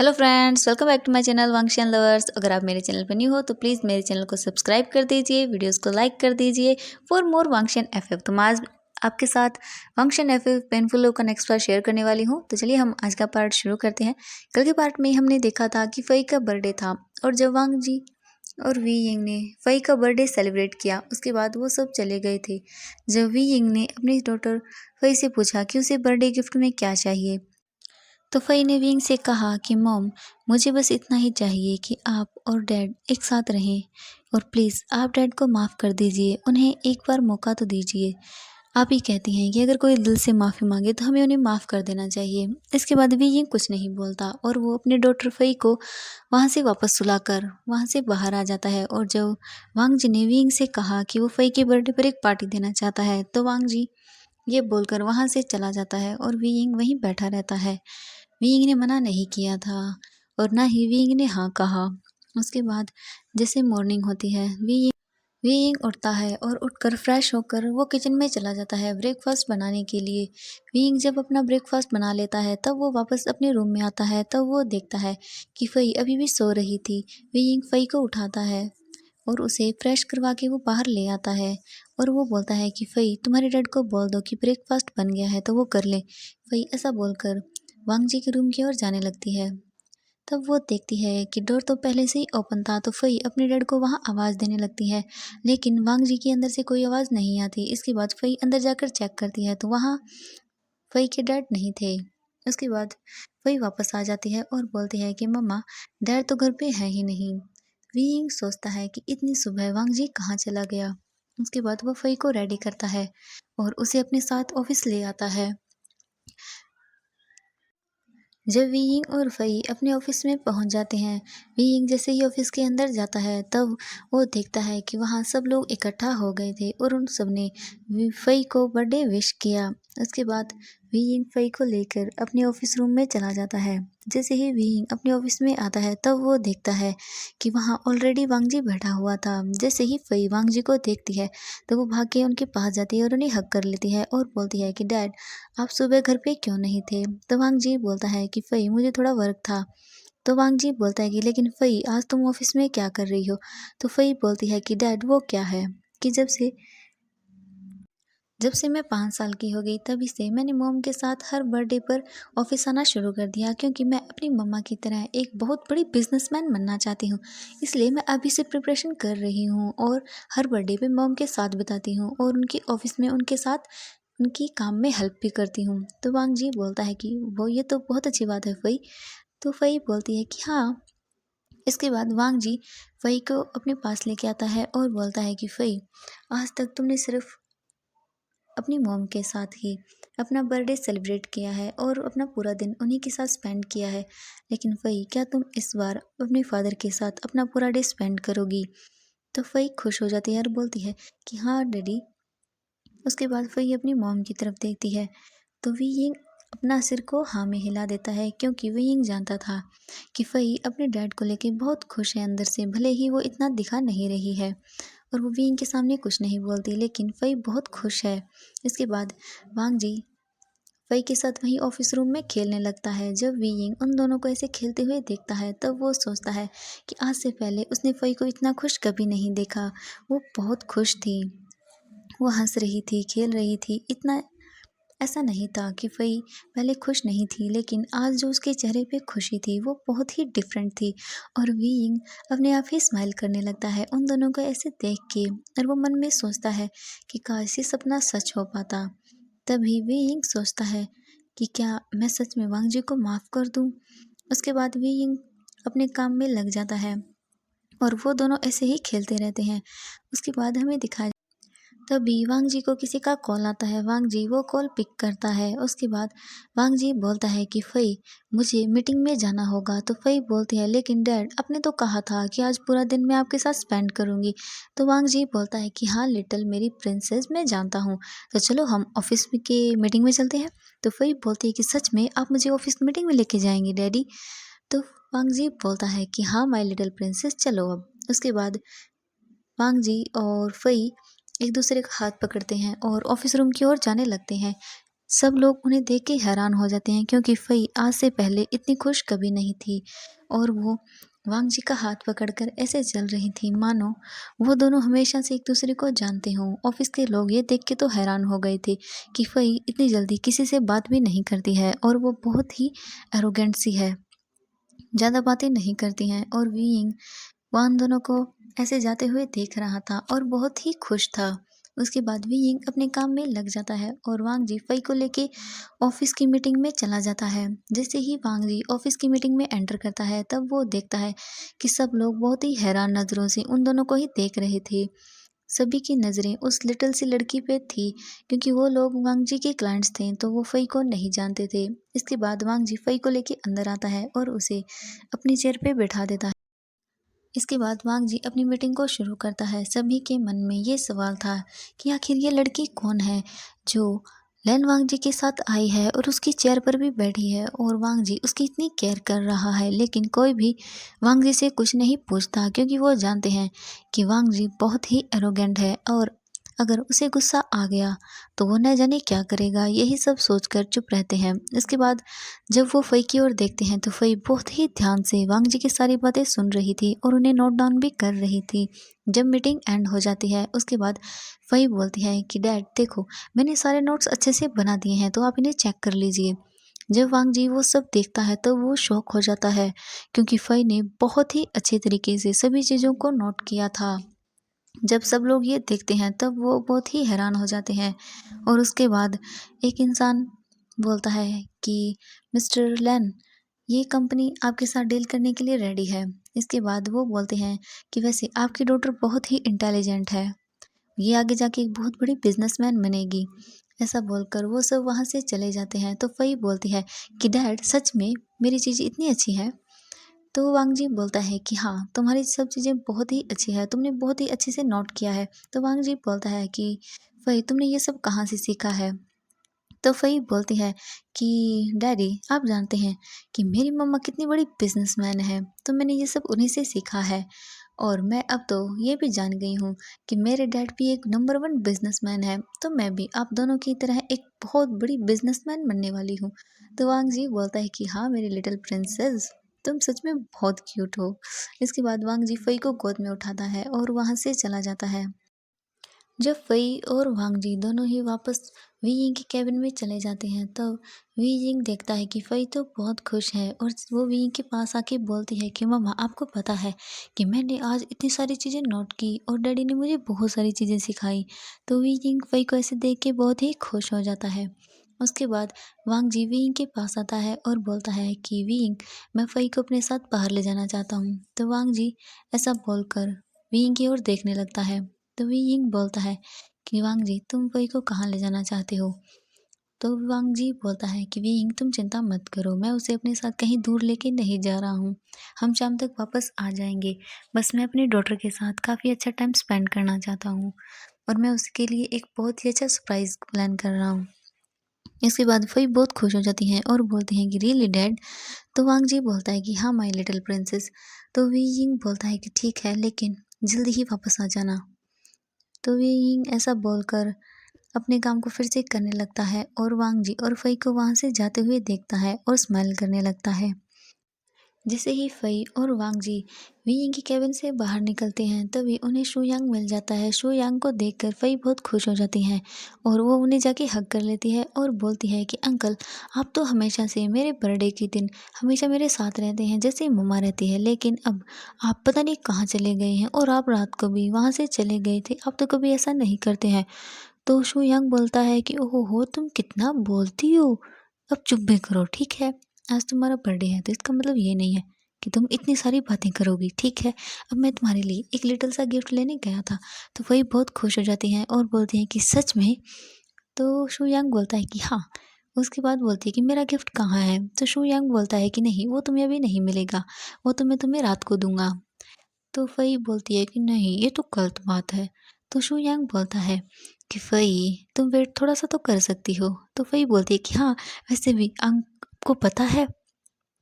Hello friends, welcome back to my channel वांगशियन lovers. अगर आप मेरे चैनल पर न्यू हो तो प्लीज़ मेरे चैनल को सब्सक्राइब कर दीजिए, वीडियोस को लाइक कर दीजिए फॉर मोर वांगशियन एफएफ। तो मैं आज आपके साथ वांगशियन एफएफ पेनफुल लव का नेक्स्ट पार्ट शेयर करने वाली हूँ। तो चलिए हम आज का पार्ट शुरू करते हैं। कल के पार्ट में हमने देखा था कि फई का बर्थडे था और जब वांग जी और वी यिंग ने फई का बर्थडे सेलिब्रेट किया उसके बाद वो सब चले गए थे। जब वी यिंग ने अपनी डॉटर फई से पूछा कि उसे बर्थडे गिफ्ट में क्या चाहिए, तो फई ने विंग से कहा कि मॉम, मुझे बस इतना ही चाहिए कि आप और डैड एक साथ रहें और प्लीज़ आप डैड को माफ़ कर दीजिए, उन्हें एक बार मौका तो दीजिए। आप ही कहती हैं कि अगर कोई दिल से माफ़ी मांगे तो हमें उन्हें माफ़ कर देना चाहिए। इसके बाद भी ये कुछ नहीं बोलता और वो अपने डॉटर फई को वहाँ से वापस सुलाकर वहाँ से बाहर आ जाता है। और जब वांग जी ने विंग से कहा कि वो फई के बर्थडे पर एक पार्टी देना चाहता है तो वांग जी ये बोलकर वहाँ से चला जाता है और विंग वहीं बैठा रहता है। विंग ने मना नहीं किया था और ना ही विंग ने हाँ कहा। उसके बाद जैसे मॉर्निंग होती है, विंग उठता है और उठकर फ्रेश होकर वो किचन में चला जाता है ब्रेकफास्ट बनाने के लिए। विंग जब अपना ब्रेकफास्ट बना लेता है तब वो वापस अपने रूम में आता है। तब वो देखता है कि फई अभी भी सो रही थी। विंग फई को उठाता है और उसे फ्रेश करवा के वो बाहर ले आता है और वो बोलता है कि फई, तुम्हारे डैड को बोल दो कि ब्रेकफास्ट बन गया है तो वो कर ले। फई ऐसा बोलकर वांग जी के रूम की ओर जाने लगती है। तब वो देखती है कि डोर तो पहले से ही ओपन था, तो फई अपने डैड को वहाँ आवाज़ देने लगती है, लेकिन वांग जी के अंदर से कोई आवाज़ नहीं आती। इसके बाद फई अंदर जाकर चेक करती है तो वहाँ फई के डैड नहीं थे। उसके बाद फई वापस आ जाती है और बोलती है कि मम्मा, डैड तो घर पे है ही नहीं। विंग सोचता है कि इतनी सुबह वांग जी कहाँ चला गया। उसके बाद वो फई को रेडी करता है और उसे अपने साथ ऑफिस ले आता है। जब वीइंग और फई अपने ऑफिस में पहुंच जाते हैं, वीइंग जैसे ही ऑफिस के अंदर जाता है तब वो देखता है कि वहां सब लोग इकट्ठा हो गए थे और उन सब ने फई को बर्थडे विश किया। उसके बाद वीइंग फई को लेकर अपने ऑफिस रूम में चला जाता है। जैसे ही वीइंग अपने ऑफिस में आता है तब वो देखता है कि वहाँ ऑलरेडी वांगजी बैठा हुआ था। जैसे ही फई वांगजी को देखती है तो वो भाग के उनके पास जाती है और उन्हें हक कर लेती है और बोलती है कि डैड, आप सुबह घर पे क्यों नहीं थे? तो वांग जी बोलता है कि फई, मुझे थोड़ा वर्क था। तो वांग जी बोलता है कि लेकिन फई, आज तुम ऑफिस में क्या कर रही हो? तो फई बोलती है कि डैड, वो क्या है कि जब से मैं 5 साल की हो गई तभी से मैंने मॉम के साथ हर बर्थडे पर ऑफिस आना शुरू कर दिया, क्योंकि मैं अपनी मम्मा की तरह एक बहुत बड़ी बिजनेसमैन बनना चाहती हूँ। इसलिए मैं अभी से प्रिपरेशन कर रही हूँ और हर बर्थडे पे मॉम के साथ बिताती हूँ और उनकी ऑफिस में उनके साथ उनकी काम में हेल्प भी करती हूँ। तो वांग जी बोलता है कि वो ये तो बहुत अच्छी बात है फई। तो फई बोलती है कि हाँ। इसके बाद वांग जी फई को अपने पास लेके आता है और बोलता है कि फई, आज तक तुमने सिर्फ अपनी मॉम के साथ ही अपना बर्थडे सेलिब्रेट किया है और अपना पूरा दिन उन्हीं के साथ स्पेंड किया है, लेकिन फई, क्या तुम इस बार अपने फादर के साथ अपना पूरा डे स्पेंड करोगी? तो फई खुश हो जाती है और बोलती है कि हाँ डैडी। उसके बाद फई अपनी मॉम की तरफ देखती है तो वियिंग अपना सिर को हाँ में हिला देता है, क्योंकि वियिंग जानता था कि फई अपने डैड को लेके बहुत खुश है अंदर से, भले ही वो इतना दिखा नहीं रही है और वो वियिंग के सामने कुछ नहीं बोलती, लेकिन फई बहुत खुश है। इसके बाद वांग जी फई के साथ वहीं ऑफिस रूम में खेलने लगता है। जब वियिंग उन दोनों को ऐसे खेलते हुए देखता है तब वो सोचता है कि आज से पहले उसने फई को इतना खुश कभी नहीं देखा। वो बहुत खुश थी, वो हंस रही थी, खेल रही थी। इतना ऐसा नहीं था कि फई पहले खुश नहीं थी, लेकिन आज जो उसके चेहरे पे खुशी थी वो बहुत ही डिफरेंट थी। और वीइंग अपने आप ही स्माइल करने लगता है उन दोनों को ऐसे देख के, और वो मन में सोचता है कि काश ये सपना सच हो पाता। तभी वीइंग सोचता है कि क्या मैं सच में वांग जी को माफ़ कर दूं। उसके बाद वीइंग अपने काम में लग जाता है और वो दोनों ऐसे ही खेलते रहते हैं। उसके बाद हमें दिखाया तभी वांग जी को किसी का कॉल आता है। वांग जी वो कॉल पिक करता है। उसके बाद वांग जी बोलता है कि फई, मुझे मीटिंग में जाना होगा। तो फई बोलती है लेकिन डैड, आपने तो कहा था कि आज पूरा दिन मैं आपके साथ स्पेंड करूंगी। तो वांग जी बोलता है कि हाँ लिटिल मेरी प्रिंसेस, मैं जानता हूँ, तो चलो हम ऑफिस के मीटिंग में चलते हैं। तो फई बोलती है कि सच में आप मुझे ऑफिस मीटिंग में लेके जाएंगे डैडी? तो वांग जी बोलता है कि हाँ माई लिटिल प्रिंसेस, चलो अब। उसके बाद वांग जी और फई एक दूसरे का हाथ पकड़ते हैं और ऑफिस रूम की ओर जाने लगते हैं। सब लोग उन्हें देख के हैरान हो जाते हैं क्योंकि फई आज से पहले इतनी खुश कभी नहीं थी और वो वांग जी का हाथ पकड़कर ऐसे चल रही थी मानो वो दोनों हमेशा से एक दूसरे को जानते हों। ऑफिस के लोग ये देख के तो हैरान हो गए थे कि फई इतनी जल्दी किसी से बात भी नहीं करती है और वो बहुत ही एरोगेंट सी है, ज़्यादा बातें नहीं करती हैं। और वीइंग वान दोनों को ऐसे जाते हुए देख रहा था और बहुत ही खुश था। उसके बाद वीइंग अपने काम में लग जाता है और वांग जी फई को लेके ऑफिस की मीटिंग में चला जाता है। जैसे ही वांग जी ऑफिस की मीटिंग में एंटर करता है तब वो देखता है कि सब लोग बहुत ही हैरान नज़रों से उन दोनों को ही देख रहे थे। सभी की नज़रें उस लिटिल सी लड़की पे थी क्योंकि वो लोग वांग जी के क्लाइंट्स थे तो वो फई को नहीं जानते थे। इसके बाद वांग जी फई को लेके अंदर आता है और उसे अपनी चेयर पे बैठा देता है। इसके बाद वांग जी अपनी मीटिंग को शुरू करता है। सभी के मन में ये सवाल था कि आखिर ये लड़की कौन है जो लैन वांग जी के साथ आई है और उसकी चेयर पर भी बैठी है और वांग जी उसकी इतनी केयर कर रहा है, लेकिन कोई भी वांग जी से कुछ नहीं पूछता क्योंकि वो जानते हैं कि वांग जी बहुत ही एरोगेंट है और अगर उसे गुस्सा आ गया तो वो न जाने क्या करेगा। यही सब सोचकर चुप रहते हैं। इसके बाद जब वो फई की ओर देखते हैं तो फई बहुत ही ध्यान से वांग जी की सारी बातें सुन रही थी और उन्हें नोट डाउन भी कर रही थी। जब मीटिंग एंड हो जाती है उसके बाद फई बोलती है कि डैड देखो, मैंने सारे नोट्स अच्छे से बना दिए हैं तो आप इन्हें चेक कर लीजिए। जब वांग जी वो सब देखता है तो वो शॉक हो जाता है क्योंकि फई ने बहुत ही अच्छे तरीके से सभी चीज़ों को नोट किया था। जब सब लोग ये देखते हैं तब वो बहुत ही हैरान हो जाते हैं और उसके बाद एक इंसान बोलता है कि मिस्टर लैन, ये कंपनी आपके साथ डील करने के लिए रेडी है। इसके बाद वो बोलते हैं कि वैसे आपकी डॉटर बहुत ही इंटेलिजेंट है, ये आगे जाके एक बहुत बड़ी बिजनेसमैन बनेगी। ऐसा बोलकर वो सब वहाँ से चले जाते हैं तो फई बोलती है कि डैड सच में मेरी चीज़ इतनी अच्छी है। तो वांग जी बोलता है कि हाँ, तुम्हारी सब चीज़ें बहुत ही अच्छी है, तुमने बहुत ही अच्छे से नोट किया है। तो वांग जी बोलता है कि फ़ई तुमने ये सब कहाँ से सीखा है? तो फ़ई बोलती है कि डैडी आप जानते हैं कि मेरी मम्मा कितनी बड़ी बिजनेसमैन है, तो मैंने ये सब उन्हीं से सीखा है। और मैं अब तो ये भी जान गई हूँ कि मेरे डैड भी एक नंबर वन बिजनेसमैन है, तो मैं भी आप दोनों की तरह एक बहुत बड़ी बिजनेसमैन बनने वाली हूँ। तो वांग जी बोलता है कि हाँ मेरी लिटिल प्रिंसेस, तुम सच में बहुत क्यूट हो। इसके बाद वांग जी फ़ई को गोद में उठाता है और वहाँ से चला जाता है। जब फ़ई और वांग जी दोनों ही वापस वी यिंग के केबिन में चले जाते हैं तब वी यिंग देखता है कि फ़ई तो बहुत खुश है और वो वी यिंग के पास आके बोलती है कि मम्मा आपको पता है कि मैंने आज इतनी सारी चीज़ें नोट की और डैडी ने मुझे बहुत सारी चीज़ें सिखाई। तो वी यिंग फ़ई को ऐसे देख के बहुत ही खुश हो जाता है। उसके बाद वांग जी वी यिंग के पास आता है और बोलता है कि वी यिंग, मैं फ़ई को अपने साथ बाहर ले जाना चाहता हूँ। तो वांग जी ऐसा बोलकर वी यिंग की ओर देखने लगता है। तो वी यिंग बोलता है कि वांग जी तुम फ़ई को कहाँ ले जाना चाहते हो? तो वांग जी बोलता है कि वी यिंग तुम चिंता मत करो, मैं उसे अपने साथ कहीं दूर लेके नहीं जा रहा हूँ। हम शाम तक वापस आ जाएंगे। बस मैं अपनी डॉटर के साथ काफ़ी अच्छा टाइम स्पेंड करना चाहता हूँ और मैं उसके लिए एक बहुत ही अच्छा सरप्राइज़ प्लान कर रहा हूँ। इसके बाद फ़ई बहुत खुश हो जाती हैं और बोलती हैं कि रियली डैड? तो वांग जी बोलता है कि हाँ माय लिटिल प्रिंसेस। तो वी यिंग बोलता है कि ठीक है, लेकिन जल्दी ही वापस आ जाना। तो वी यिंग ऐसा बोलकर अपने काम को फिर से करने लगता है और वांग जी और फ़ई को वहाँ से जाते हुए देखता है और स्माइल करने लगता है। जैसे ही फ़ई और वांग जी वीइंग की केबिन से बाहर निकलते हैं तभी उन्हें शू यांग मिल जाता है। शू यांग को देखकर फ़ई बहुत खुश हो जाती हैं और वो उन्हें जाके हग कर लेती है और बोलती है कि अंकल, आप तो हमेशा से मेरे बर्थडे के दिन हमेशा मेरे साथ रहते हैं जैसे मम्मा रहती है, लेकिन अब आप पता नहीं कहाँ चले गए हैं और आप रात को भी वहाँ से चले गए थे, आप तो कभी ऐसा नहीं करते हैं। तो शू यांग बोलता है कि ओहो हो, तुम कितना बोलती हो, अब चुप भी करो ठीक है। आज तुम्हारा बर्थडे है तो इसका मतलब ये नहीं है कि तुम इतनी सारी बातें करोगी, ठीक है। अब मैं तुम्हारे लिए एक लिटिल सा गिफ्ट लेने गया था। तो वही बहुत खुश हो जाती हैं और बोलती हैं कि सच में? तो शू यांग बोलता है कि हाँ। उसके बाद बोलती है कि मेरा गिफ्ट कहाँ है? तो शू यांग बोलता है कि नहीं, वो तुम्हें अभी नहीं मिलेगा, वो तो मैं तुम्हें रात को दूंगा। तो फ़ई बोलती है कि नहीं, ये तो गलत बात है। तो शू यांग बोलता है कि फ़ई तुम वेट थोड़ा सा तो कर सकती हो। तो फ़ई बोलती है कि हाँ, वैसे भी आपको पता है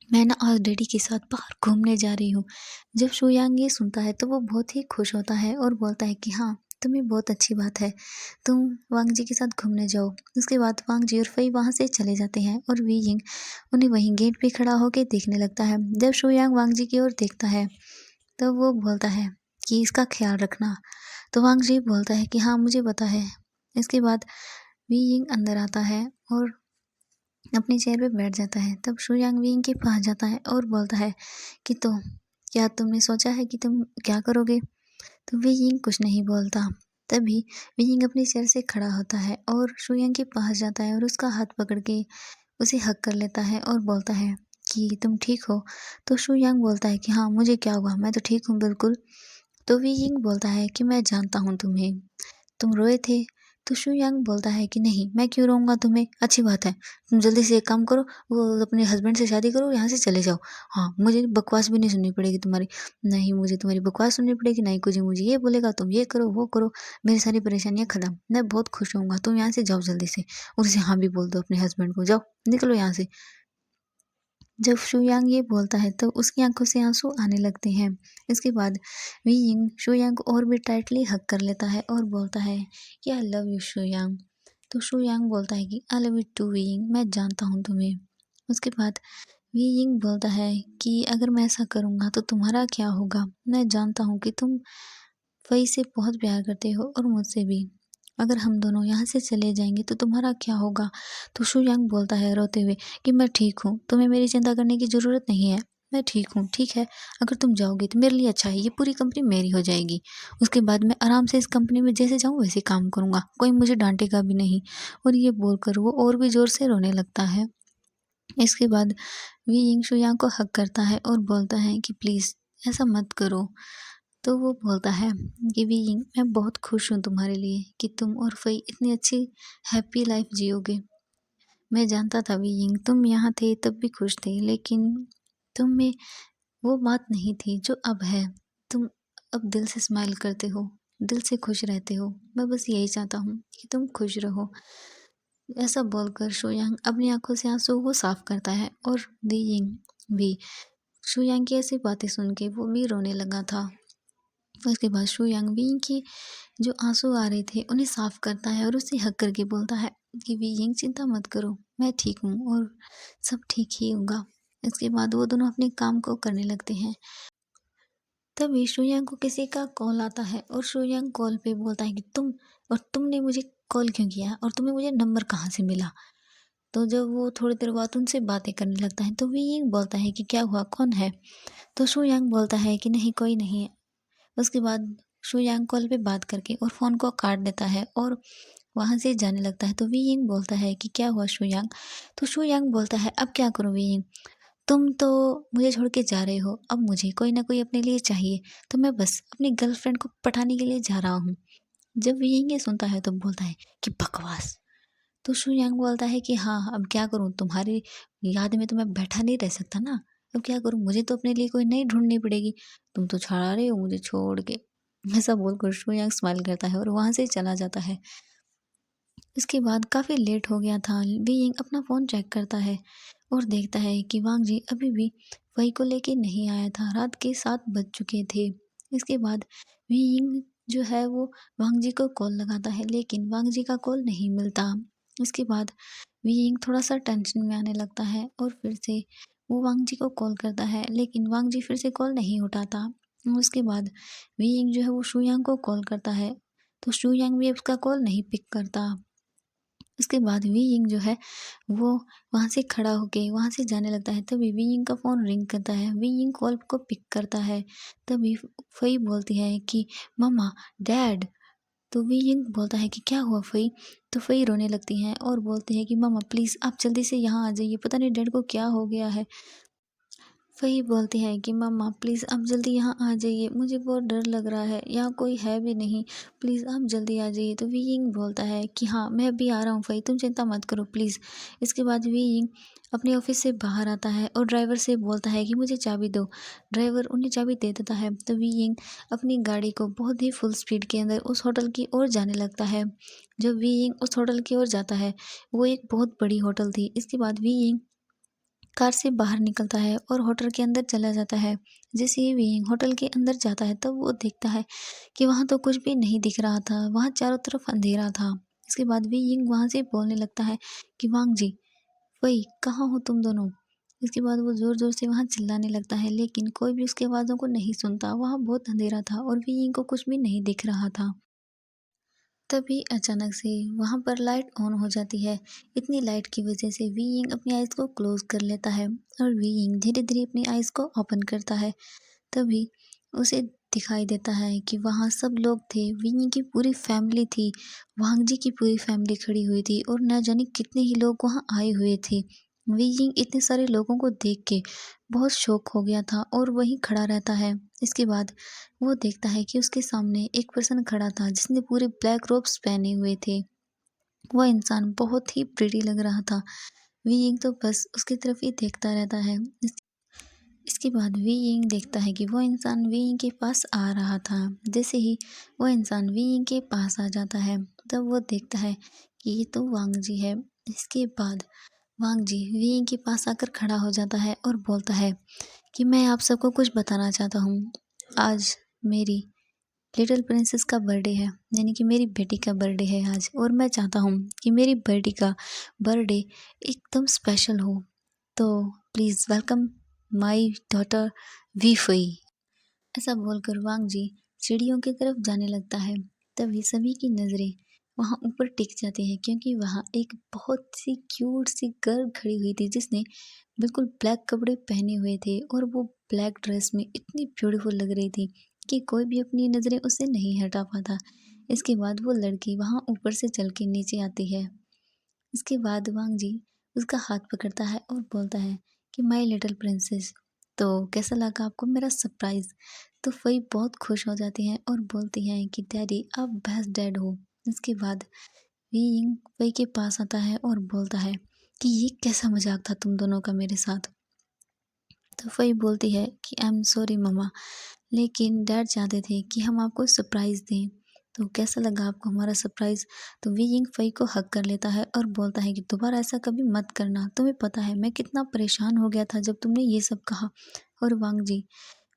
मैं ना आज डैडी के साथ बाहर घूमने जा रही हूँ। जब शू यांग ये सुनता है तो वो बहुत ही खुश होता है और बोलता है कि हाँ, तो ये बहुत अच्छी बात है। तुम वांग जी के साथ घूमने जाओ। उसके बाद वांग जी और फई वहाँ से चले जाते हैं और वी यिंग उन्हें वहीं गेट पे खड़ा होके देखने लगता है। जब शो यांग वांग जी की ओर देखता है तो वो बोलता है कि इसका ख्याल रखना। तो वांग जी बोलता है कि हाँ मुझे पता है। इसके बाद वी यिंग अंदर आता है और अपनी चेयर पे बैठ जाता है। तब शू यांग वी यिंग के पास जाता है और बोलता है कि तो क्या तुमने सोचा है कि तुम क्या करोगे? तो वी यिंग कुछ नहीं बोलता। तभी वी यिंग अपनी चेयर से खड़ा होता है और शू यांग के पास जाता है और उसका हाथ पकड़ के उसे हग कर लेता है और बोलता है कि तुम ठीक हो? तो शू यांग बोलता है कि हाँ मुझे क्या हुआ, मैं तो ठीक हूँ बिल्कुल। तो वी यिंग बोलता है कि मैं जानता हूँ तुम्हें, तुम रोए थे। तो शू यांग बोलता है कि नहीं मैं क्यों रोऊंगा तुम्हें, अच्छी बात है। तुम जल्दी से एक काम करो, वो अपने हस्बैंड से शादी करो, यहाँ से चले जाओ। हाँ मुझे बकवास भी नहीं सुननी पड़ेगी तुम्हारी। नहीं मुझे तुम्हारी बकवास सुननी पड़ेगी, नहीं कुछ मुझे ये बोलेगा तुम ये करो वो करो। मेरी सारी परेशानियाँ खत्म, मैं बहुत खुश होऊंगा। तुम यहाँ से जाओ जल्दी से। और उसे हाँ भी बोल दो अपने हस्बैंड को, जाओ निकलो यहाँ से। जब शुयांग ये बोलता है तो उसकी आंखों से आंसू आने लगते हैं। इसके बाद वी यिंग शुयांग को और भी टाइटली हग कर लेता है और बोलता है कि आई लव यू शुयांग। तो शुयांग बोलता है कि I love you too Wei Ying, मैं जानता हूँ तुम्हें। उसके बाद वी यिंग बोलता है कि अगर मैं ऐसा करूँगा तो तुम्हारा क्या होगा? मैं जानता हूँ कि तुम फई से बहुत प्यार करते हो और मुझसे भी। अगर हम दोनों यहाँ से चले जाएंगे तो तुम्हारा क्या होगा? तो शुयांग बोलता है रोते हुए कि मैं ठीक हूँ, तुम्हें मेरी चिंता करने की ज़रूरत नहीं है। मैं ठीक हूँ, ठीक है। अगर तुम जाओगे तो मेरे लिए अच्छा है, ये पूरी कंपनी मेरी हो जाएगी। उसके बाद मैं आराम से इस कंपनी में जैसे जाऊँ वैसे काम करूँगा, कोई मुझे डांटेगा भी नहीं। और ये बोलकर वो और भी ज़ोर से रोने लगता है। इसके बाद वी यिंग शुयांग को हग करता है और बोलता है कि प्लीज़ ऐसा मत करो। तो वो बोलता है कि वी यिंग मैं बहुत खुश हूँ तुम्हारे लिए कि तुम और फई इतनी अच्छी हैप्पी लाइफ जियोगे। मैं जानता था वी यिंग तुम यहाँ थे तब भी खुश थे, लेकिन तुम में वो बात नहीं थी जो अब है। तुम अब दिल से स्माइल करते हो, दिल से खुश रहते हो। मैं बस यही चाहता हूँ कि तुम खुश रहो। ऐसा बोलकर शुयांग अपनी आंखों से आंसू वो साफ करता है और वी यिंग भी शुयांग की ऐसी बातें सुन के वो भी रोने लगा था। उसके बाद शुयांग वी यिंग की जो आंसू आ रहे थे उन्हें साफ करता है और उसे हक करके बोलता है कि वी यिंग चिंता मत करो, मैं ठीक हूँ और सब ठीक ही होगा। इसके बाद वो दोनों अपने काम को करने लगते हैं। तभी शुयांग को किसी का कॉल आता है और शुयांग कॉल पे बोलता है कि तुमने मुझे कॉल क्यों किया और तुम्हें मुझे नंबर कहाँ से मिला? तो जब वो थोड़ी देर बाद उनसे बातें करने लगता है तो वी यिंग बोलता है कि क्या हुआ, कौन है? तो शुयांग बोलता है कि नहीं कोई नहीं है। उसके बाद शुयांग कॉल पे बात करके और फ़ोन को काट देता है और वहाँ से जाने लगता है। तो वी यिंग बोलता है कि क्या हुआ शुयांग? तो शुयांग बोलता है अब क्या करूँ वी यिंग? तुम तो मुझे छोड़ के जा रहे हो, अब मुझे कोई ना कोई अपने लिए चाहिए। तो मैं बस अपनी गर्लफ्रेंड को पटाने के लिए जा रहा हूँ। जब वी यिंग ये सुनता है तो बोलता है कि बकवास। तो शुयांग बोलता है कि हाँ अब क्या करूँ, तुम्हारी याद में तो मैं बैठा नहीं रह सकता ना। अब क्या करूँ, मुझे तो अपने लिए कोई नई ढूंढनी पड़ेगी। तुम तो छा रहे हो मुझे छोड़ के। ऐसा बोलकर शुयांग स्माइल करता है और वहाँ से चला जाता है। इसके बाद काफ़ी लेट हो गया था। बीइंग अपना फ़ोन चेक करता है और देखता है कि वांग जी अभी भी वही को लेके नहीं आया था। रात के 7 बज चुके थे। इसके बाद बीइंग जो है वो वांग जी को कॉल लगाता है, लेकिन वांग जी का कॉल नहीं मिलता। इसके बाद बीइंग थोड़ा-सा टेंशन में आने लगता है और फिर से वो वांग जी को कॉल करता है, लेकिन वांग जी फिर से कॉल नहीं उठाता। उसके बाद बीइंग जो है वो शुयांग को कॉल करता है, तो शुयांग भी उसका कॉल नहीं पिक करता। उसके बाद वी यिंग जो है वो वहाँ से खड़ा होके वहाँ से जाने लगता है। तभी वी यिंग का फ़ोन रिंग करता है। वी यिंग कॉल को पिक करता है। तभी फई बोलती है कि मम्मा, डैड। तो वी यिंग बोलता है कि क्या हुआ फई? तो फई रोने लगती हैं और बोलती है कि मम्मा प्लीज़ आप जल्दी से यहाँ आ जाइए, पता नहीं डैड को क्या हो गया है। वही बोलती है कि मम्मा प्लीज़ आप जल्दी यहाँ आ जाइए, मुझे बहुत डर लग रहा है, यहाँ कोई है भी नहीं, प्लीज़ आप जल्दी आ जाइए। तो वी यिंग बोलता है कि हाँ मैं अभी आ रहा हूँ फ़ई, तुम चिंता मत करो प्लीज़। इसके बाद वी यिंग अपने ऑफिस से बाहर आता है और ड्राइवर से बोलता है कि मुझे चाबी दो। ड्राइवर उन्हें चाबी दे देता है। तो वी यिंग अपनी गाड़ी को बहुत ही फुल स्पीड के अंदर उस होटल की ओर जाने लगता है। जब वी यिंग उस होटल की ओर जाता है, वो एक बहुत बड़ी होटल थी। इसके बाद वी यिंग कार से बाहर निकलता है और होटल के अंदर चला जाता है। जैसे ही विंग होटल के अंदर जाता है तब वो देखता है कि वहाँ तो कुछ भी नहीं दिख रहा था, वहाँ चारों तरफ अंधेरा था। इसके बाद विंग वहाँ से बोलने लगता है कि वांग जी, वही कहाँ हो तुम दोनों। इसके बाद वो ज़ोर ज़ोर से वहाँ चिल्लाने लगता है, लेकिन कोई भी उसकी आवाज़ों को नहीं सुनता। वहाँ बहुत अंधेरा था और विंग को कुछ भी नहीं दिख रहा था। तभी अचानक से वहाँ पर लाइट ऑन हो जाती है। इतनी लाइट की वजह से वीइंग अपनी आइज़ को क्लोज कर लेता है और वीइंग धीरे धीरे अपनी आइज़ को ओपन करता है। तभी उसे दिखाई देता है कि वहाँ सब लोग थे। वीइंग की पूरी फैमिली थी, वांग जी की पूरी फैमिली खड़ी हुई थी और न जाने कितने ही लोग वहाँ आए हुए थे। वीइंग इतने सारे लोगों को देख के बहुत शॉक हो गया था और वहीं खड़ा रहता है। इसके बाद वो देखता है कि उसके सामने एक पर्सन खड़ा था जिसने पूरे ब्लैक रोब्स पहने हुए थे। वो इंसान बहुत ही प्रिटी लग रहा था। वीइंग तो बस उसकी तरफ ही देखता रहता है। इसके बाद वीइंग देखता है कि वो इंसान वीइंग के पास आ रहा था। जैसे ही वो इंसान वीइंग के पास आ जाता है तब वो देखता है कि ये तो वांग जी है। इसके बाद वांग जी वीइंग के पास आकर खड़ा हो जाता है और बोलता है कि मैं आप सबको कुछ बताना चाहता हूँ। आज मेरी लिटिल प्रिंसेस का बर्थडे है, यानी कि मेरी बेटी का बर्थडे है आज, और मैं चाहता हूँ कि मेरी बेटी का बर्थडे एकदम स्पेशल हो। तो प्लीज़ वेलकम माय डॉटर वी फई। ऐसा बोलकर वांग जी सीढ़ियों की तरफ जाने लगता है। तभी सभी की नज़रें वहाँ ऊपर टिक जाती है क्योंकि वहाँ एक बहुत सी क्यूट सी गर्ल खड़ी हुई थी जिसने बिल्कुल ब्लैक कपड़े पहने हुए थे और वो ब्लैक ड्रेस में इतनी ब्यूटीफुल लग रही थी कि कोई भी अपनी नज़रें उससे नहीं हटा पाता। इसके बाद वो लड़की वहाँ ऊपर से चल के नीचे आती है। इसके बाद वांग जी उसका हाथ पकड़ता है और बोलता है कि माय लिटिल प्रिंसेस, तो कैसा लगा आपको मेरा सरप्राइज़। तो फई बहुत खुश हो जाती हैं और बोलती हैं कि डैडी आप बेस्ट डैड हो। इसके बाद वीइंग फई के पास आता है और बोलता है कि ये कैसा मजाक था तुम दोनों का मेरे साथ। तो फई बोलती है कि आई एम सॉरी मम्मा, लेकिन डैड चाहते थे कि हम आपको सरप्राइज़ दें। तो कैसा लगा आपको हमारा सरप्राइज़। तो वीइंग फई को हग कर लेता है और बोलता है कि दोबारा ऐसा कभी मत करना, तुम्हें पता है मैं कितना परेशान हो गया था जब तुमने ये सब कहा। और वांग जी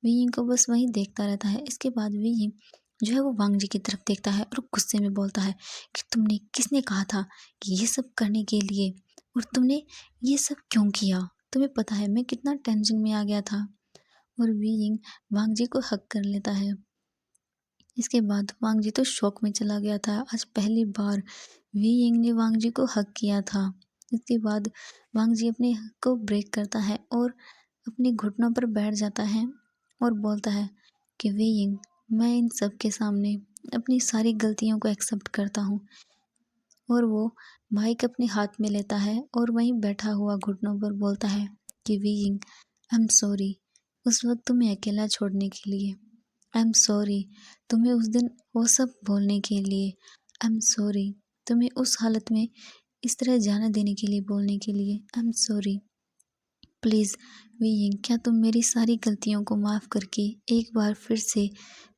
वीइंग को बस वहीं देखता रहता है। इसके बाद वीइंग जो है वो वांग जी की तरफ देखता है और गुस्से में बोलता है कि तुमने किसने कहा था कि ये सब करने के लिए, और तुमने ये सब क्यों किया। तुम्हें पता है मैं कितना टेंशन में आ गया था। और वीइंग वांग जी को हक कर लेता है। इसके बाद वांग जी तो शॉक में चला गया था। आज पहली बार वीइंग ने वांग जी को हक किया था। इसके बाद वांग जी अपने हक को ब्रेक करता है और अपने घुटनों पर बैठ जाता है और बोलता है कि वीइंग, मैं इन सब के सामने अपनी सारी गलतियों को एक्सेप्ट करता हूँ। और वो माइक अपने हाथ में लेता है और वहीं बैठा हुआ घुटनों पर बोलता है कि वीइंग, आई एम सॉरी उस वक्त तुम्हें अकेला छोड़ने के लिए। आई एम सॉरी तुम्हें उस दिन वो सब बोलने के लिए। आई एम सॉरी तुम्हें उस हालत में इस तरह जाने देने के लिए बोलने के लिए। I am sorry. Please weighing, क्या तुम मेरी सारी गलतियों को माफ़ करके एक बार फिर से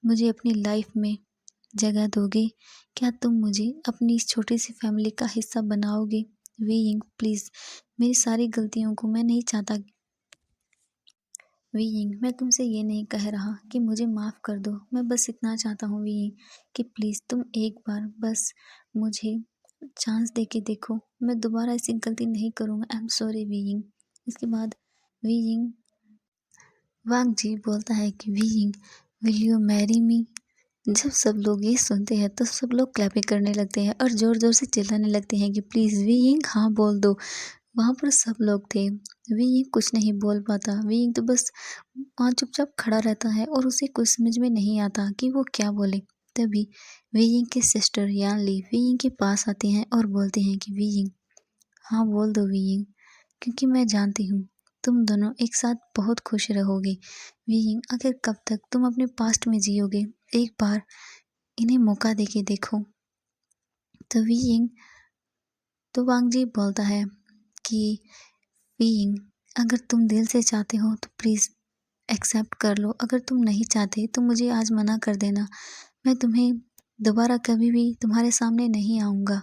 मुझे अपनी लाइफ में जगह दोगे। क्या तुम मुझे अपनी इस छोटी सी फैमिली का हिस्सा बनाओगे। वीइंग प्लीज़, मेरी सारी गलतियों को मैं नहीं चाहता। वीइंग, मैं तुमसे ये नहीं कह रहा कि मुझे माफ़ कर दो, मैं बस इतना चाहता हूँ वीइंग कि प्लीज़ तुम एक बार बस मुझे चांस दे के देखो, मैं दोबारा ऐसी गलती नहीं करूँगा। I am sorry weighing. इसके बाद वीइंग वांग जी बोलता है कि weighing, will you marry me. जब सब लोग ये सुनते हैं तो सब लोग क्लैपिंग करने लगते हैं और ज़ोर ज़ोर से चिल्लाने लगते हैं कि प्लीज़ वीइंग हाँ बोल दो। वहाँ पर सब लोग थे। वीइंग कुछ नहीं बोल पाता। वीइंग तो बस वहाँ चुपचाप खड़ा रहता है और उसे कुछ समझ में नहीं आता कि वो क्या बोले। तभी वीइंग के सिस्टर यानली वीइंग के पास आते हैं और बोलते हैं कि वीइंग हाँ बोल दो वीइंग, क्योंकि मैं जानती हूँ तुम दोनों एक साथ बहुत खुश रहोगे। वीइंग, आखिर कब तक तुम अपने पास्ट में जियोगे। एक बार इन्हें मौका देके देखो। तो वीइंग तो वांग जी बोलता है कि वीइंग, अगर तुम दिल से चाहते हो तो प्लीज़ एक्सेप्ट कर लो, अगर तुम नहीं चाहते तो मुझे आज मना कर देना। मैं तुम्हें दोबारा कभी भी तुम्हारे सामने नहीं आऊँगा,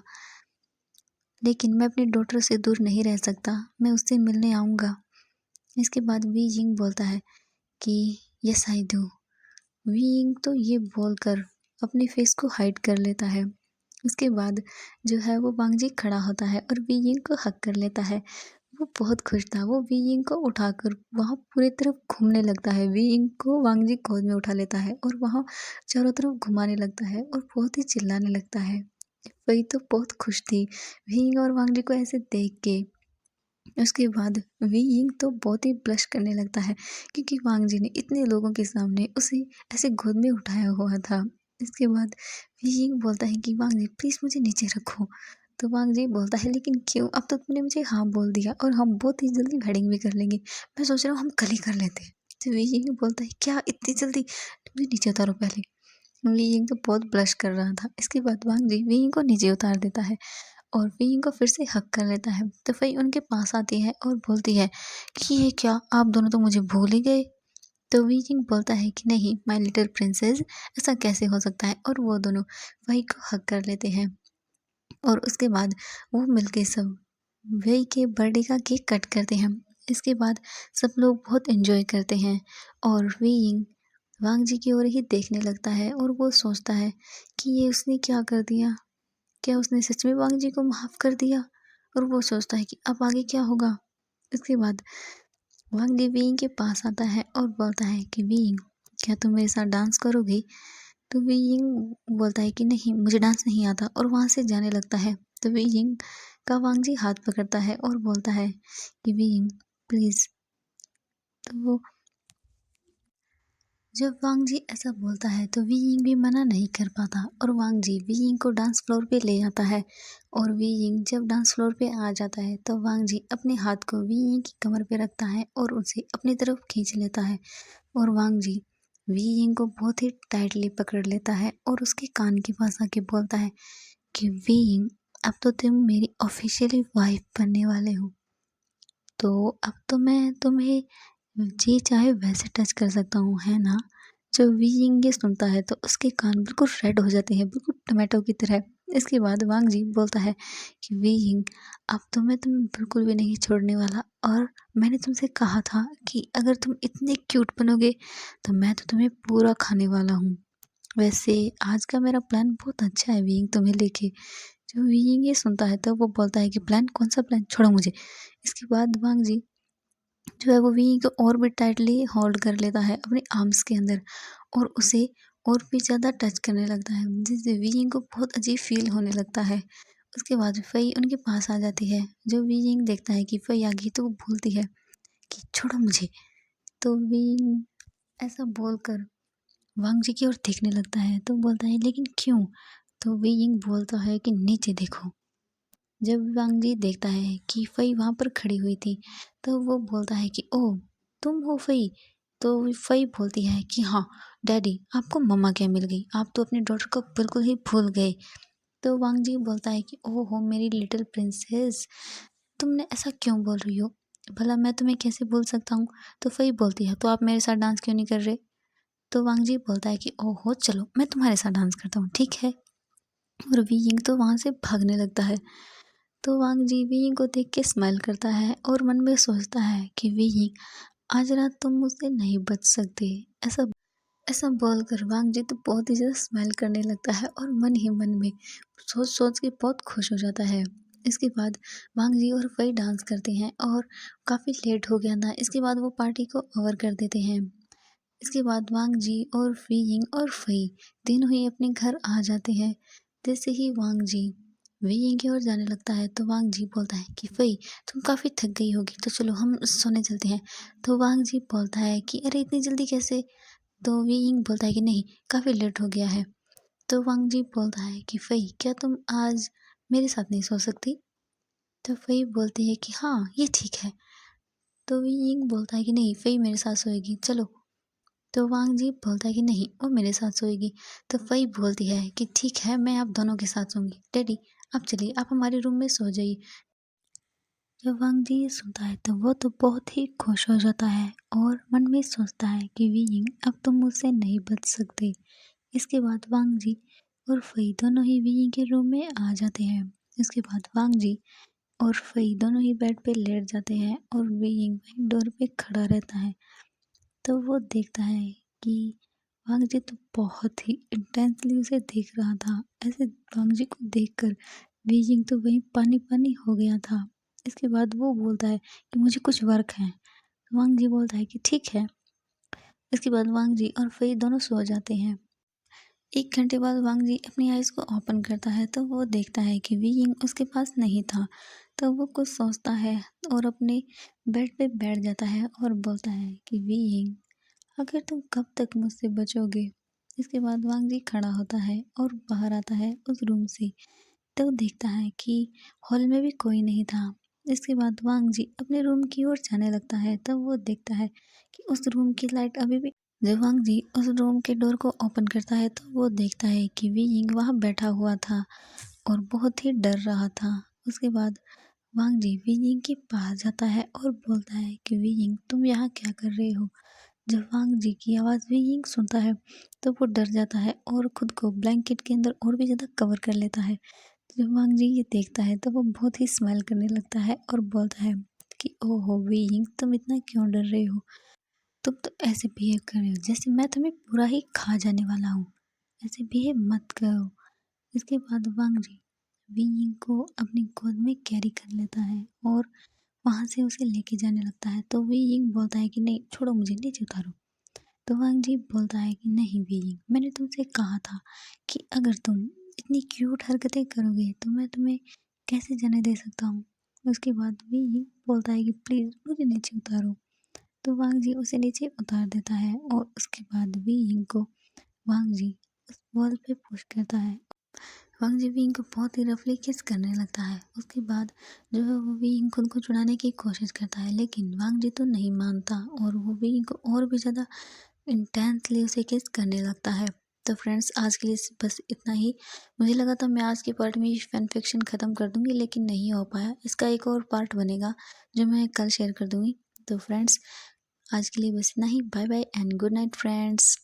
लेकिन मैं अपनी डॉटर से दूर नहीं रह सकता, मैं उससे मिलने आऊँगा। इसके बाद वी यिंग बोलता है कि yes I do. Wei Ying तो ये बोलकर अपने फेस को हाइड कर लेता है। उसके बाद जो है वो वांग जी खड़ा होता है और वी यिंग को हग कर लेता है। वो बहुत खुश था। वो वी यिंग को उठाकर वहाँ पूरी तरफ घूमने लगता है। वी यिंग को वांग जी गोद में उठा लेता है और वहाँ चारों तरफ घुमाने लगता है और बहुत ही चिल्लाने लगता है। वही तो बहुत खुश थी वी यिंग और वांग जी को ऐसे देख के। उसके बाद वी यिंग तो बहुत ही ब्लश करने लगता है क्योंकि वांग जी ने इतने लोगों के सामने उसे ऐसे गोद में उठाया हुआ था। इसके बाद वी यिंग बोलता है कि वांग जी प्लीज़ मुझे नीचे रखो। तो वांग जी बोलता है लेकिन क्यों, अब तो तुमने मुझे हाँ बोल दिया और हम बहुत ही जल्दी वेडिंग भी कर लेंगे। मैं सोच रहा हूँ हम कल ही कर लेते हैं। तो वी यिंग बोलता है क्या इतनी जल्दी, मुझे नीचे उतारो पहले। वी यिंग तो बहुत ब्लश कर रहा था। इसके बाद वांग जी वी यिंग को नीचे उतार देता है और वीइंग को फिर से हक कर लेता है। तो फ़ई उनके पास आती है और बोलती है कि ये क्या, आप दोनों तो मुझे भूल ही गए। तो वीइंग बोलता है कि नहीं माय लिटिल प्रिंसेस, ऐसा कैसे हो सकता है, और वो दोनों वही को हक कर लेते हैं। और उसके बाद वो मिलके सब वही के बर्थडे का केक कट करते हैं। इसके बाद सब लोग बहुत एंजॉय करते हैं और वीइंग वांग जी की ओर ही देखने लगता है और वो सोचता है कि ये उसने क्या कर दिया। क्या उसने सच में वांग जी को माफ़ कर दिया? और वो सोचता है कि अब आगे क्या होगा? इसके बाद वांग जी वीइंग के पास आता है और बोलता है कि वीइंग, क्या तुम मेरे साथ डांस करोगी? तो वीइंग बोलता है कि नहीं मुझे डांस नहीं आता और वहाँ से जाने लगता है। तो वीइंग का वांग जी हाथ पकड़ता है और बोलता है कि वीइंग प्लीज़। तो जब वांग जी ऐसा बोलता है तो वी यिंग भी मना नहीं कर पाता और वांग जी वी यिंग को डांस फ्लोर पे ले आता है। और वी यिंग जब डांस फ्लोर पे आ जाता है तो वांग जी अपने हाथ को वी यिंग की कमर पे रखता है और उसे अपनी तरफ खींच लेता है। और वांग जी वी यिंग को बहुत ही टाइटली पकड़ लेता है और उसके कान के पास आके बोलता है कि वी यिंग, अब तो तुम मेरी ऑफिशियली वाइफ बनने वाले हो, तो अब तो मैं तुम्हें जी चाहे वैसे टच कर सकता हूँ, है ना? जब वी यिंग ये सुनता है तो उसके कान बिल्कुल रेड हो जाते हैं, बिल्कुल टमाटो की तरह। इसके बाद वांग जी बोलता है कि वी यिंग, अब तो मैं तुम्हें बिल्कुल भी नहीं छोड़ने वाला, और मैंने तुमसे कहा था कि अगर तुम इतने क्यूट बनोगे तो मैं तो तुम्हें पूरा खाने वाला हूँ। वैसे आज का मेरा प्लान बहुत अच्छा है वी यिंग तुम्हें लेके। जब वी यिंग ये सुनता है तो वो बोलता है कि प्लान, कौन सा प्लान, छोड़ो मुझे। इसके बाद वांग जी जो है वो वी को और भी टाइटली होल्ड कर लेता है अपने आर्म्स के अंदर और उसे और भी ज़्यादा टच करने लगता है, जिससे वी को बहुत अजीब फील होने लगता है। उसके बाद फ़ई उनके पास आ जाती है। जब वी यिंग देखता है कि फ़ई आ गई तो वो बोलती है कि छोड़ो मुझे। तो वी ऐसा बोलकर वांग जी की ओर देखने लगता है तो बोलता है लेकिन क्यों? तो वी यिंग बोलता है कि नीचे देखो। जब वांग जी देखता है कि फ़ई वहाँ पर खड़ी हुई थी तो वो बोलता है कि ओह तुम हो फ़ई। तो फ़ई बोलती है कि हाँ डैडी, आपको मम्मा क्या मिल गई, आप तो अपने डॉटर को बिल्कुल ही भूल गए। तो वांग जी बोलता है कि ओह हो मेरी लिटिल प्रिंसेस, तुमने ऐसा क्यों बोल रही हो, भला मैं तुम्हें कैसे भूल सकता हूँ। तो फ़ई बोलती है तो आप मेरे साथ डांस क्यों नहीं कर रहे। तो वांग जी बोलता है कि ओहो चलो मैं तुम्हारे साथ डांस करता हूँ, ठीक है। और वी यिंग तो वहाँ से भागने लगता है। तो वांग जी वी यिंग को देख के स्माइल करता है और मन में सोचता है कि वी यिंग, आज रात तुम मुझसे नहीं बच सकते। ऐसा ऐसा बोलकर वांग जी तो बहुत ही ज़्यादा स्माइल करने लगता है और मन ही मन में सोच सोच के बहुत खुश हो जाता है। इसके बाद वांग जी और फ़ई डांस करते हैं और काफ़ी लेट हो गया था। इसके बाद वो पार्टी को ओवर कर देते हैं। इसके बाद वांग जी और वी यिंग और फ़ई तीनों ही अपने घर आ जाते हैं। जैसे ही वांग जी वी यिंग की ओर जाने लगता है तो वांग जी बोलता है कि फ़ई तुम काफ़ी थक गई होगी तो चलो हम सोने चलते हैं। तो वांग जी बोलता है कि अरे इतनी जल्दी कैसे। तो वी यिंग बोलता है कि नहीं काफ़ी लेट हो गया है। तो वांग जी बोलता है कि फ़ई क्या तुम आज मेरे साथ नहीं सो सकती। तो फ़ई बोलती है कि हाँ ये ठीक है। तो वी यिंग बोलता है कि नहीं फ़ई मेरे साथ सोएगी चलो। तो वांग जी बोलता है कि नहीं वो मेरे साथ सोएगी। तो फ़ई बोलती है कि ठीक है मैं आप दोनों के साथ सोऊंगी, डैडी आप चलिए आप हमारे रूम में सो जाइए। जब वांग जी ये सुनता है तो वो तो बहुत ही खुश हो जाता है और मन में सोचता है कि वी यिंग अब तुम मुझसे नहीं बच सकते। इसके बाद वांग जी और फ़ई दोनों ही वी यिंग के रूम में आ जाते हैं। इसके बाद वांग जी और फई दोनों ही बेड पे लेट जाते हैं और वियिंग वहीं डोर पे खड़ा रहता है। तो वो देखता है कि वांग जी तो बहुत ही इंटेंसली उसे देख रहा था। ऐसे वांग जी को देखकर बीजिंग तो वहीं पानी पानी हो गया था। इसके बाद वो बोलता है कि मुझे कुछ वर्क है। वांग जी बोलता है कि ठीक है। इसके बाद वांग जी और फई दोनों सो जाते हैं। 1 घंटे बाद वांग जी अपनी आइज को ओपन करता है तो वो देखता है कि वी यिंग उसके पास नहीं था। तो वो कुछ सोचता है और अपने बेड पे बैठ जाता है और बोलता है कि वी यिंग, आखिर तुम कब तक मुझसे बचोगे। इसके बाद वांग जी खड़ा होता है और बाहर आता है उस रूम से। तो देखता है कि हॉल में भी कोई नहीं था। इसके बाद वांग जी अपने रूम की ओर जाने लगता है तब वो देखता है कि उस रूम की लाइट अभी भी। जब वांग जी उस रूम के डोर को ओपन करता है तो वो देखता है कि वी यिंग वहाँ बैठा हुआ था और बहुत ही डर रहा था। उसके बाद वांग जी वी यिंग के पास जाता है और बोलता है कि वी यिंग, तुम यहाँ क्या कर रहे हो। जब वांग जी की आवाज़ वी यिंग सुनता है तो वो डर जाता है और खुद को ब्लैंकेट के अंदर और भी ज़्यादा कवर कर लेता है। जब वांग जी ये देखता है तो वो बहुत ही स्माइल करने लगता है और बोलता है कि ओहो वी यिंग, तुम इतना क्यों डर रहे हो। तुम तो ऐसे बिहेव कर रहे हो जैसे मैं तुम्हें पूरा ही खा जाने वाला हूँ। ऐसे बिहेव मत करो। इसके बाद वांग जी वी यिंग को अपनी गोद में कैरी कर लेता है और वहाँ से उसे लेके जाने लगता है। तो वी यिंग बोलता है कि नहीं छोड़ो, मुझे नीचे उतारो। तो वांग जी बोलता है कि नहीं वी यिंग, मैंने तुमसे कहा था कि अगर तुम इतनी क्यूट हरकतें करोगे तो मैं तुम्हें कैसे जाने दे सकता हूँ। उसके बाद वी यिंग बोलता है कि प्लीज़ मुझे नीचे उतारो। तो वांग जी उसे नीचे उतार देता है और उसके बाद वी यिंग को वांग जी उस वॉल पे पुश करता है। वांग जी विंग को बहुत ही रफली किस करने लगता है। उसके बाद जो है वो विंग खुद को छुड़ाने की कोशिश करता है लेकिन वांग जी तो नहीं मानता और वो विंग को और भी ज़्यादा इंटेंसली उसे किस करने लगता है। तो फ्रेंड्स आज के लिए बस इतना ही। मुझे लगा था मैं आज के पार्ट में फैन फिक्शन ख़त्म कर दूंगी लेकिन नहीं हो पाया। इसका एक और पार्ट बनेगा जो मैं कल शेयर कर दूंगी। तो फ्रेंड्स आज के लिए बस इतना ही। Bye bye and good night friends.